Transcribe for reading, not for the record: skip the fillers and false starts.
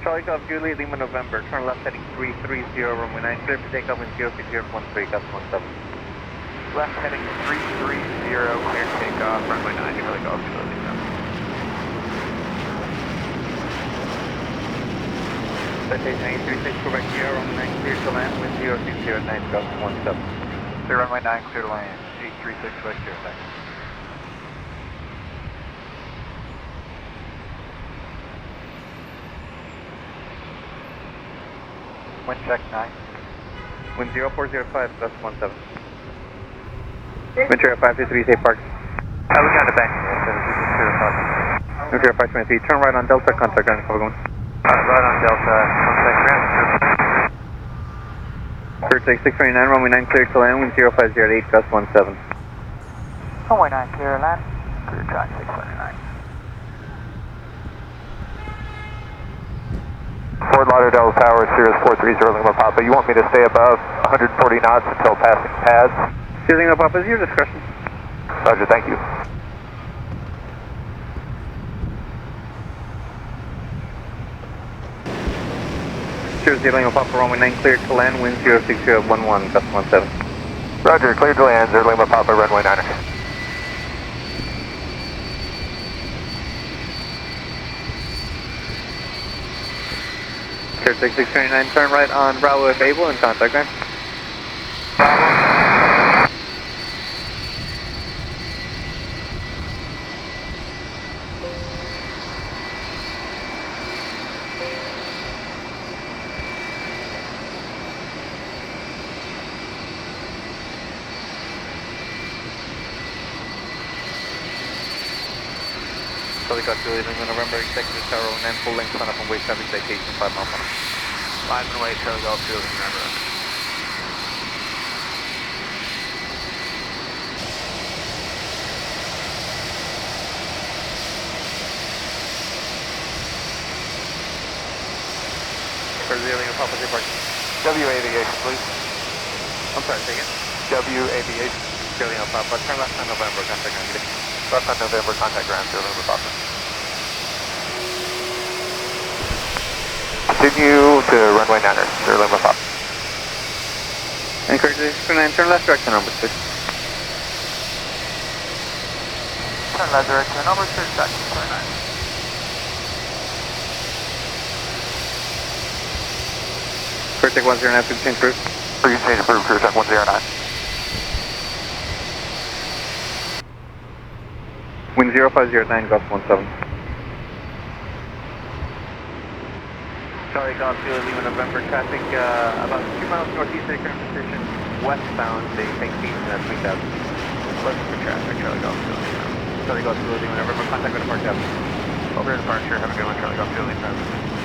Charlie Golf Juliet Lima November, turn left heading 330, runway 9, clear for takeoff in 06013, gust 17. Left heading 330, clear takeoff, runway 9, Charlie Golf Juliet Lima. Citation 836, Quebec Sierra, runway 9, clear to land, wind 0609, gust 17. Clear runway 9, clear to land, 836 Quebec Sierra, thanks. Wind check 9. Wind 0405, gust 17. Ventura 523, safe park. We got a bank. Ventura 523, turn right on Delta, contact ground, cover going. Right on Delta, contact ground. Clear take 629, runway 9, clear to land, wind 0508, gust 17. Runway 9, clear land, clear track 629. Fort Lauderdale Tower, Cirrus 430 Lima Papa. You want me to stay above 140 knots until passing pads? Lima Papa, is your discretion. Roger, thank you. Lima Papa, runway 9, clear to land, wind 06011, gust 17. Roger, clear to land, Lima Papa, runway 9er. Clear take 629, turn right on Bravo if able, and contact ground. Charlie Golf Juliet Lima November, executive tower, and then full length on up and wait traffic citation 5 miles an hour. 5 and away, Charlie Golf Juliet Lima November. Lima Papa, safe park. W Aviation, please. I'm sorry, say again. W Aviation. Lima Papa, turn left on November, contact ground. Left on November, contact ground, Lima Papa. Continue to runway 9er, Lima Papa. Encourage 629, turn left direction number 6. Turn left direction, number 6, taxi 29. Clear take 109, please change route. Please change approved, clear check 109. Wind 0509, gust 17. Charlie Golf Juliet Lima November, traffic about 2 miles northeast of the current position, westbound, they take speed at 3000. Looking for traffic, Charlie Golf Juliet Lima. Charlie Golf Juliet Lima November, contact with the park. Over to departure, have a good one, Charlie Golf Juliet Lima.